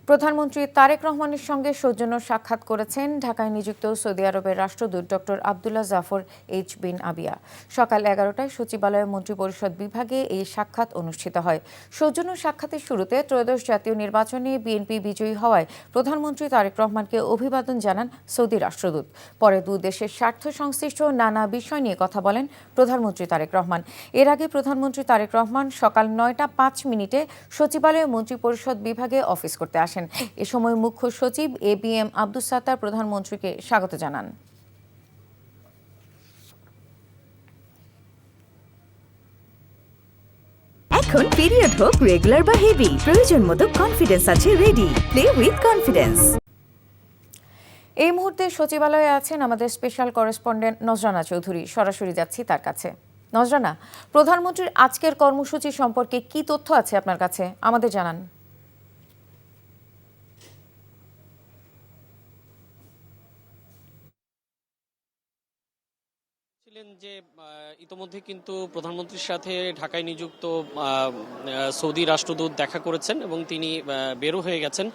প্রধানমন্ত্রী তারেক রহমানের সঙ্গে সৌজন্য সাক্ষাৎ করেছেন ঢাকায় নিযুক্ত সৌদি আরবের রাষ্ট্রদূত ডক্টর আবদুল্লাহ জাফর এইচ বিন আবিয়া। সকাল 11টায় সচিবালয় মন্ত্রিপরিষদ বিভাগে এই সাক্ষাৎ অনুষ্ঠিত হয়। সৌজন্য সাক্ষাতের শুরুতে ত্রয়োদশ জাতীয় নির্বাচনে বিএনপি বিজয়ী হওয়ায় প্রধানমন্ত্রী তারেক রহমানকে অভিবাদন জানান সৌদি রাষ্ট্রদূত। পরে দুই দেশের স্বার্থ সংশ্লিষ্ট নানা বিষয় নিয়ে কথা বলেন প্রধানমন্ত্রী তারেক রহমান। এর আগে প্রধানমন্ত্রী তারেক রহমান সকাল 9টা 5 মিনিটে সচিবালয় মন্ত্রিপরিষদ বিভাগে অফিস করতে আসেন। এ সময় মুখ্য সচিব এবিএম আব্দুস সাত্তার প্রধানমন্ত্রীকে স্বাগত জানান। এখন পিরিয়ড হোক রেগুলার বা হেভি, প্রয়োজন মতো কনফিডেন্স আছে রেডি। Play with confidence. এই মুহূর্তে সচিবালয়ে আছেন আমাদের স্পেশাল করেসপন্ডেন্ট নজরানা চৌধুরী। সরাসরি যাচ্ছি তার কাছে। নজরানা, প্রধানমন্ত্রীর আজকের কর্মসূচি সম্পর্কে কি তথ্য আছে আপনার কাছে, আমাদের জানান। যে ইতোমধ্যে কিন্তু প্রধানমন্ত্রীর সাথে ঢাকায় নিযুক্ত সৌদি রাষ্ট্রদূত দেখা করেছেন এবং তিনি বেরো হয়ে গেছেন।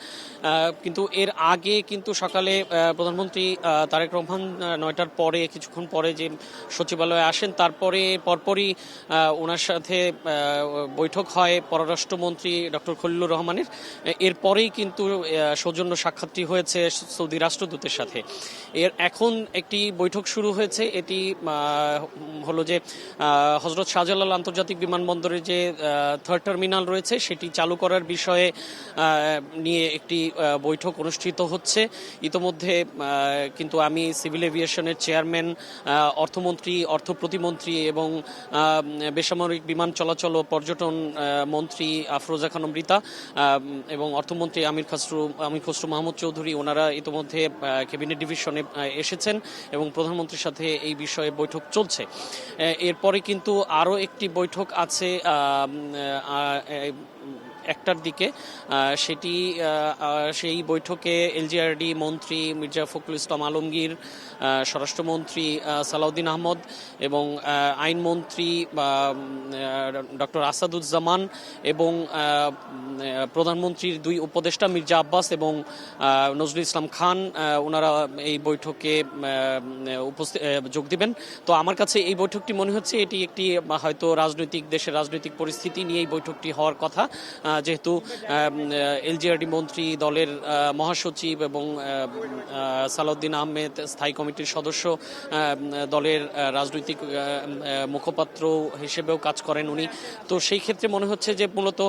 কিন্তু এর আগে কিন্তু সকালে প্রধানমন্ত্রী তারেক রহমান 9টার পরে কিছুক্ষণ পরে যে সচিবালয়ে আসেন, তারপরে পরপরই ওনার সাথে বৈঠক হয় পররাষ্ট্রমন্ত্রী ডক্টর খলিলুর রহমানের। এরপরেই কিন্তু সৌজন্য সাক্ষাৎটি হয়েছে সৌদি রাষ্ট্রদূতের সাথে। এখন একটি বৈঠক শুরু হয়েছে। এটি হলো যে হযরত শাহজালাল আন্তর্জাতিক বিমানবন্দরের যে থার্ড টার্মিনাল রয়েছে সেটি চালু করার বিষয়ে নিয়ে একটি বৈঠক অনুষ্ঠিত হচ্ছে। ইতোমধ্যে কিন্তু আমি সিভিল এভিয়েশনের চেয়ারম্যান, অর্থমন্ত্রী, অর্থ প্রতিমন্ত্রী এবং বেসামরিক বিমান চলাচল ও পর্যটন মন্ত্রী আফরোজা খানম রিতা এবং অর্থমন্ত্রী আমির খসরু মাহমুদ চৌধুরী, ওনারা ইতোমধ্যে ক্যাবিনেট ডিভিশনে এসেছেন এবং প্রধানমন্ত্রীর সাথে এই বিষয়ে বৈঠক চলছে। এরপরে কিন্তু আরও একটি বৈঠক আছে 1টার দিকে। সেই বৈঠকে এলজিআরডি মন্ত্রী মির্জা ফখরুল ইসলাম আলমগীর, স্বরাষ্ট্রমন্ত্রী সালাউদ্দিন আহমদ এবং আইনমন্ত্রী ডক্টর আসাদুজ্জামান এবং প্রধানমন্ত্রীর দুই উপদেষ্টা মির্জা আব্বাস এবং নজরুল ইসলাম খান, ওনারা এই বৈঠকে যোগ দিবেন। তো আমার কাছে এই বৈঠকটি মনে হচ্ছে এটি একটি হয়তো দেশের রাজনৈতিক পরিস্থিতি নিয়ে এই বৈঠকটি হওয়ার কথা, যেহেতু এলজিআরডি মন্ত্রী, দলের মহাসচিব এবং সালাউদ্দিন আহমেদ স্থায়ী কমিটির সদস্য, দলের রাজনৈতিক মুখপাত্র হিসেবেও কাজ করেন উনি। তো সেই ক্ষেত্রে মনে হচ্ছে যে মূলত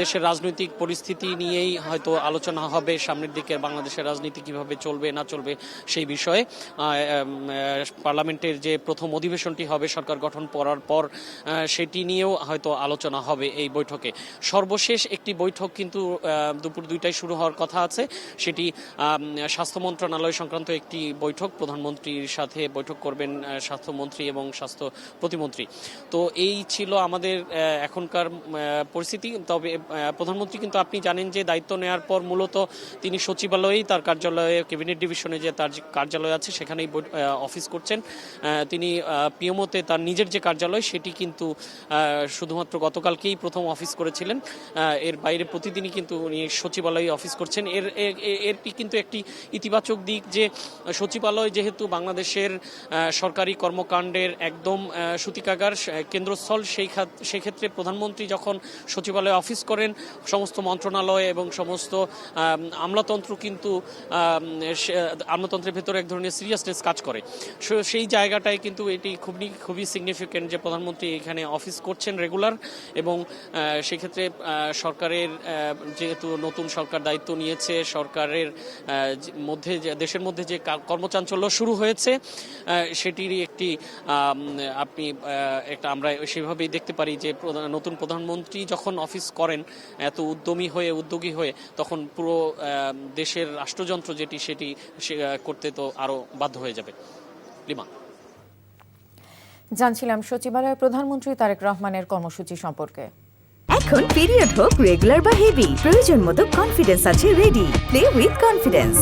দেশের রাজনৈতিক পরিস্থিতি নিয়েই হয়তো আলোচনা হবে, সামনের দিকে বাংলাদেশের রাজনীতি কিভাবে চলবে না চলবে সেই বিষয়ে। পার্লামেন্টের যে প্রথম অধিবেশনটি হবে সরকার গঠন করার পর, সেটি নিয়েও হয়তো আলোচনা হবে এই বৈঠকে। সর্বশেষ একটি বৈঠক কিন্তু দুপুর 2টায় শুরু হওয়ার কথা আছে, সেটি স্বাস্থ্য মন্ত্রণালয় সংক্রান্ত একটি বৈঠক। প্রধানমন্ত্রীর সাথে বৈঠক করবেন স্বাস্থ্যমন্ত্রী এবং স্বাস্থ্য প্রতিমন্ত্রী। তো এই ছিল আমাদের এখনকার পরিস্থিতি। তবে প্রধানমন্ত্রী কিন্তু আপনি জানেন যে দায়িত্ব নেওয়ার পর মূলত তিনি সচিবালয়েই তার কার্যালয়ে, ক্যাবিনেট ডিভিশনে যে তার কার্যালয় আছে সেখানেই অফিস করছেন। তিনি পিএমওতে তার নিজের যে কার্যালয় সেটি কিন্তু শুধুমাত্র গতকালকেই প্রথম অফিস করেছিলেন। এর বাইরে প্রতিদিনই কিন্তু উনি সচিবালয়ে অফিস করছেন। এরটি কিন্তু একটি ইতিবাচক দিক যে সচিবালয় যেহেতু বাংলাদেশের সরকারি কর্মকাণ্ডের একদম সূতিকাগার, কেন্দ্রস্থল, সেই ক্ষেত্রে প্রধানমন্ত্রী যখন সচিবালয়ে অফিস করেন সমস্ত মন্ত্রণালয় এবং সমস্ত আমলাতন্ত্র কিন্তু আমলাতন্ত্রের ভেতরে এক ধরনের সিরিয়াসনেস কাজ করে। সেই জায়গাটায় কিন্তু এটি খুবই সিগনিফিক্যান্ট যে প্রধানমন্ত্রী এখানে অফিস করছেন রেগুলার। এবং সেক্ষেত্রে সরকারের যেহেতু নতুন সরকার দায়িত্ব নিয়েছে, সরকারের মধ্যে দেশের মধ্যে যে কর্মচাঞ্চল্য শুরু হয়েছে সেটিরই একটি আমরা সেভাবেই দেখতে পারি যে নতুন প্রধানমন্ত্রী যখন অফিস করেন এত উদ্যোগী হয়ে, তখন পুরো দেশের রাষ্ট্রযন্ত্র সেটি করতে তো আরো বাধ্য হয়ে যাবে। লিমা, জানছিলাম সচিবালয়ে প্রধানমন্ত্রী তারেক রহমানের কর্মসূচি সম্পর্কে। এখন পিরিয়ড হোক রেগুলার বা হেভি, প্রয়োজন মতো কনফিডেন্স আছে রেডি। Play with confidence.